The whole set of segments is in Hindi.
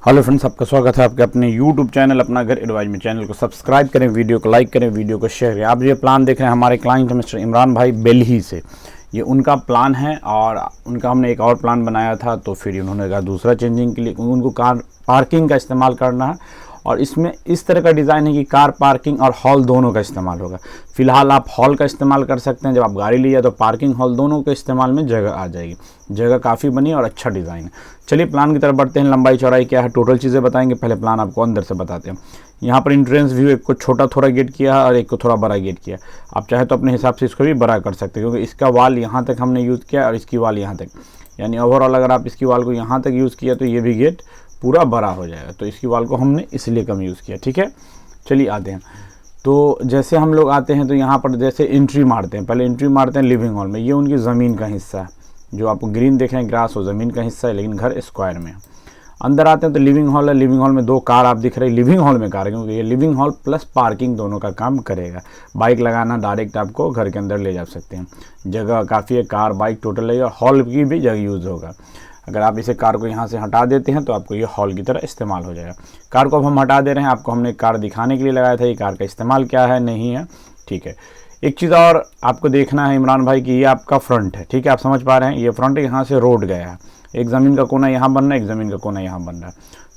हेलो फ्रेंड्स, आपका स्वागत है आपके अपने यूट्यूब चैनल अपना घर एडवाइज में। चैनल को सब्सक्राइब करें, वीडियो को लाइक करें, वीडियो को शेयर करें। आप ये प्लान देख रहे हैं हमारे क्लाइंट मिस्टर इमरान भाई बेल्ही से, ये उनका प्लान है और उनका हमने एक और प्लान बनाया था, तो फिर उन्होंने कहा दूसरा चेंजिंग के लिए उनको कार पार्किंग का इस्तेमाल करना है। और इसमें इस तरह का डिज़ाइन है कि कार पार्किंग और हॉल दोनों का इस्तेमाल होगा। फिलहाल आप हॉल का इस्तेमाल कर सकते हैं, जब आप गाड़ी ले जाए तो पार्किंग हॉल दोनों के इस्तेमाल में जगह आ जाएगी। जगह काफ़ी बनी और अच्छा डिज़ाइन है। चलिए प्लान की तरफ बढ़ते हैं। लंबाई चौड़ाई क्या है, टोटल चीज़ें बताएंगे, पहले प्लान आपको अंदर से बताते हैं। यहाँ पर इंट्रेंस व्यू एक को छोटा थोड़ा गेट किया है और एक को थोड़ा बड़ा गेट किया। आप चाहे तो अपने हिसाब से इसको भी बड़ा कर सकते हैं, क्योंकि इसका वाल यहाँ तक हमने यूज़ किया और इसकी वाल यहाँ तक, यानी ओवरऑल अगर आप इसकी वाल को यहाँ तक यूज़ किया तो ये भी गेट पूरा बड़ा हो जाएगा। तो इसकी वाल को हमने इसलिए कम यूज़ किया। ठीक है, चलिए आते हैं। तो जैसे हम लोग आते हैं तो यहाँ पर जैसे एंट्री मारते हैं, पहले एंट्री मारते हैं लिविंग हॉल में। ये उनकी ज़मीन का हिस्सा है, जो आपको ग्रीन देख रहे हैं ग्रास हो ज़मीन का हिस्सा है, लेकिन घर स्क्वायर में है। अंदर आते हैं तो लिविंग हॉल है। लिविंग हॉल में दो कार आप दिख रही है, लिविंग हॉल में कार है, क्योंकि ये लिविंग हॉल प्लस पार्किंग दोनों का काम करेगा। बाइक लगाना डायरेक्ट आपको घर के अंदर ले जा सकते हैं, जगह काफ़ी है, कार बाइक टोटल लगेगा, हॉल की भी जगह यूज़ होगा। अगर आप इसे कार को यहाँ से हटा देते हैं तो आपको ये हॉल की तरह इस्तेमाल हो जाएगा। कार को अब हम हटा दे रहे हैं, आपको हमने कार दिखाने के लिए लगाया था, ये कार का इस्तेमाल क्या है नहीं है। ठीक है, एक चीज़ और आपको देखना है इमरान भाई कि ये आपका फ्रंट है। ठीक है, आप समझ पा रहे हैं, ये फ्रंट यहाँ से रोड गया है, एक ज़मीन का कोना यहाँ बन रहा है, एक ज़मीन का कोना यहाँ बन रहा है।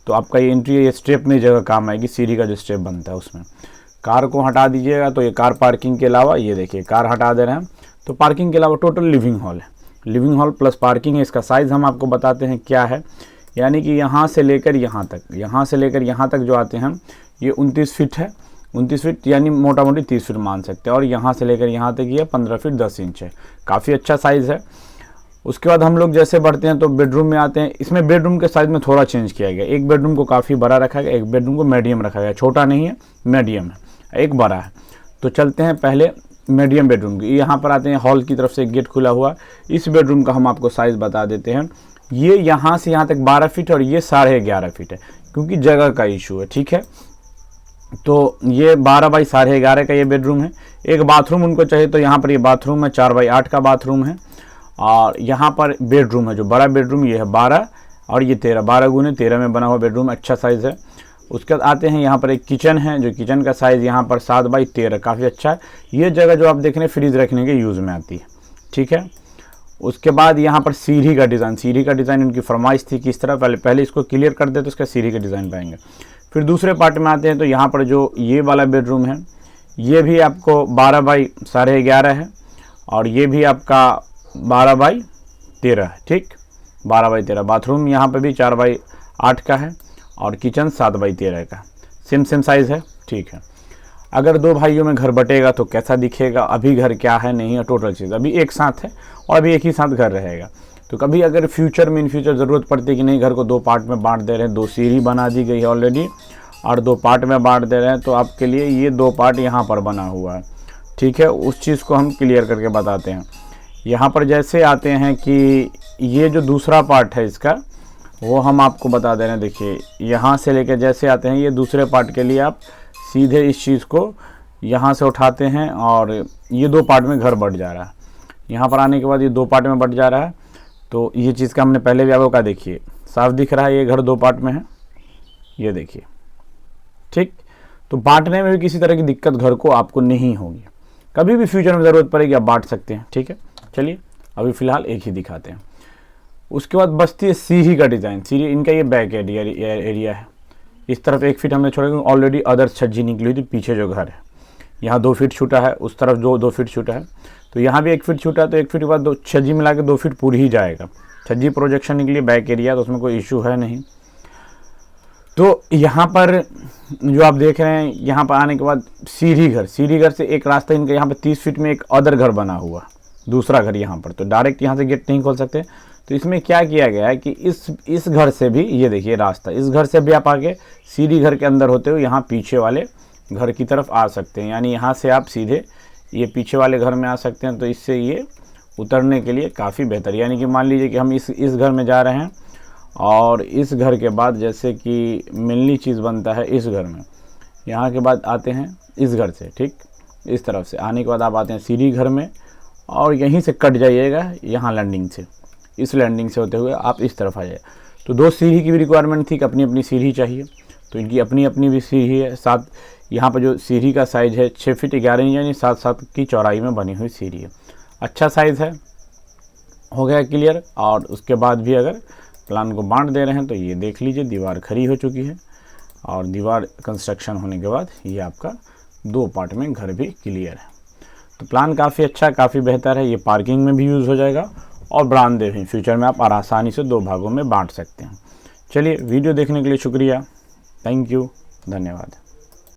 तो आपका ये एंट्री ये स्टेप में जगह काम आएगी, सीढ़ी का जो स्टेप बनता है उसमें। कार को हटा दीजिएगा तो ये कार पार्किंग के अलावा, ये देखिए कार हटा दे रहे हैं तो पार्किंग के अलावा टोटल लिविंग हॉल है। लिविंग हॉल प्लस पार्किंग है। इसका साइज़ हम आपको बताते हैं क्या है, यानी कि यहाँ से लेकर यहाँ तक, यहाँ से लेकर यहाँ तक जो आते हैं ये 29 फीट है। 29 फीट यानी मोटा मोटी 30 फीट मान सकते हैं। और यहाँ से लेकर यहाँ तक ये 15 फीट 10 इंच है, काफ़ी अच्छा साइज़ है। उसके बाद हम लोग जैसे बढ़ते हैं तो बेडरूम में आते हैं। इसमें बेडरूम के साइज़ में थोड़ा चेंज किया गया, एक बेडरूम को काफ़ी बड़ा रखा गया, एक बेडरूम को मीडियम रखा गया, छोटा नहीं है मीडियम है, एक बड़ा है। तो चलते हैं पहले मीडियम बेडरूम की। यहाँ पर आते हैं, हॉल की तरफ से एक गेट खुला हुआ, इस बेडरूम का हम आपको साइज़ बता देते हैं। ये यहाँ से यहाँ तक 12 फीट और ये 11.5 फीट है, क्योंकि जगह का इशू है। ठीक है, तो ये 12 बाई 11.5 का ये बेडरूम है। एक बाथरूम उनको चाहिए तो यहाँ पर ये बाथरूम है, 4 बाई 8 का बाथरूम है। और यहाँ पर बेडरूम है, जो बड़ा बेडरूम ये है 12 और ये 13, 12 गुने 13 में बना हुआ बेडरूम, अच्छा साइज़ है। उसके बाद आते हैं यहाँ पर एक किचन है, जो किचन का साइज़ यहाँ पर 7 बाई 13 काफ़ी अच्छा है। ये जगह जो आप देख रहे हैं फ्रिज रखने के यूज़ में आती है। ठीक है, उसके बाद यहाँ पर सीढ़ी का डिज़ाइन, सीढ़ी का डिज़ाइन उनकी फरमाइश थी किस तरह, पहले इसको क्लियर कर दे तो उसका सीढ़ी का डिज़ाइन पाएंगे। फिर दूसरे पार्ट में आते हैं तो यहाँ पर जो ये वाला बेडरूम है ये भी आपको 12 बाई 11.5 है और ये भी आपका 12 बाई 13 है। ठीक, 12 बाई 13। बाथरूम यहाँ पर भी 4 बाई 8 का है और किचन 7 बाई 13 का, सेम साइज़ है। ठीक है, अगर दो भाइयों में घर बटेगा तो कैसा दिखेगा, अभी घर क्या है नहीं है, टोटल चीज़ अभी एक साथ है और अभी एक ही साथ घर रहेगा। तो कभी अगर फ्यूचर में इन फ्यूचर ज़रूरत पड़ती है कि नहीं घर को 2 पार्ट में बांट दे रहे हैं, 2 सीढ़ी बना दी गई है ऑलरेडी और 2 पार्ट में बांट दे रहे हैं, तो आपके लिए ये 2 पार्ट यहाँ पर बना हुआ है। ठीक है, उस चीज़ को हम क्लियर करके बताते हैं। यहाँ पर जैसे आते हैं कि ये जो दूसरा पार्ट है इसका, वो हम आपको बता दे रहे हैं। देखिए यहाँ से लेकर जैसे आते हैं, ये दूसरे पार्ट के लिए आप सीधे इस चीज़ को यहाँ से उठाते हैं और ये 2 पार्ट में घर बढ़ जा रहा है। यहाँ पर आने के बाद ये 2 पार्ट में बढ़ जा रहा है। तो ये चीज़ का हमने पहले भी आपको कहा, देखिए साफ दिख रहा है, ये घर 2 पार्ट में है, ये देखिए। ठीक, तो बांटने में भी किसी तरह की दिक्कत घर को आपको नहीं होगी, कभी भी फ्यूचर में ज़रूरत पड़ेगी आप बांट सकते हैं। ठीक है, चलिए अभी फ़िलहाल एक ही दिखाते हैं। उसके बाद बचती है सीढ़ी का डिज़ाइन। सीढ़ी इनका ये बैक एरिया है, इस तरफ 1 फीट हमने छोड़ा क्योंकि ऑलरेडी अदर छज्जी निकली हुई थी, पीछे जो घर है यहाँ 2 फीट छूटा है, उस तरफ जो 2 फीट छूटा है, तो यहाँ भी 1 फीट छूटा है। तो 1 फीट के बाद 2 छज्जी मिला के 2 फीट पूरी ही जाएगा। छज्जी प्रोजेक्शन निकली बैक एरिया, तो उसमें कोई इशू है नहीं। तो यहाँ पर जो आप देख रहे हैं, यहाँ पर आने के बाद सीढ़ी घर से एक रास्ता इनका, यहाँ पर 30 फीट में एक अदर घर बना हुआ, दूसरा घर यहाँ पर, तो डायरेक्ट यहाँ से गेट नहीं खोल सकते। तो इसमें क्या किया गया है कि इस घर से भी, ये देखिए रास्ता, इस घर से भी आप आगे सीढ़ी घर के अंदर होते हुए यहाँ पीछे वाले घर की तरफ आ सकते हैं, यानी यहाँ से आप सीधे ये पीछे वाले घर में आ सकते हैं। तो इससे ये उतरने के लिए काफ़ी बेहतर, यानी कि मान लीजिए कि हम इस घर में जा रहे हैं और इस घर के बाद जैसे कि मिलनी चीज़ बनता है इस घर में, यहाँ के बाद आते हैं इस घर से, ठीक इस तरफ से आने के बाद आप आते हैं सीढ़ी घर में और यहीं से कट जाइएगा, यहाँ लैंडिंग से, इस लैंडिंग से होते हुए आप इस तरफ आ जाइए। तो 2 सीढ़ी की भी रिक्वायरमेंट थी कि अपनी अपनी सीढ़ी चाहिए, तो इनकी अपनी अपनी भी सीढ़ी है। साथ यहाँ पर जो सीढ़ी का साइज़ है 6 फीट 11 इंच यानी 7 की चौड़ाई में बनी हुई सीढ़ी है। अच्छा साइज़ है, हो गया क्लियर। और उसके बाद भी अगर प्लान को बांट दे रहे हैं तो ये देख लीजिए दीवार खड़ी हो चुकी है, और दीवार कंस्ट्रक्शन होने के बाद ये आपका 2 पार्ट में घर भी क्लियर है। तो प्लान काफ़ी अच्छा, काफ़ी बेहतर है। ये पार्किंग में भी यूज़ हो जाएगा और बरामदे भी फ्यूचर में आप आसानी से 2 भागों में बांट सकते हैं। चलिए, वीडियो देखने के लिए शुक्रिया, थैंक यू, धन्यवाद।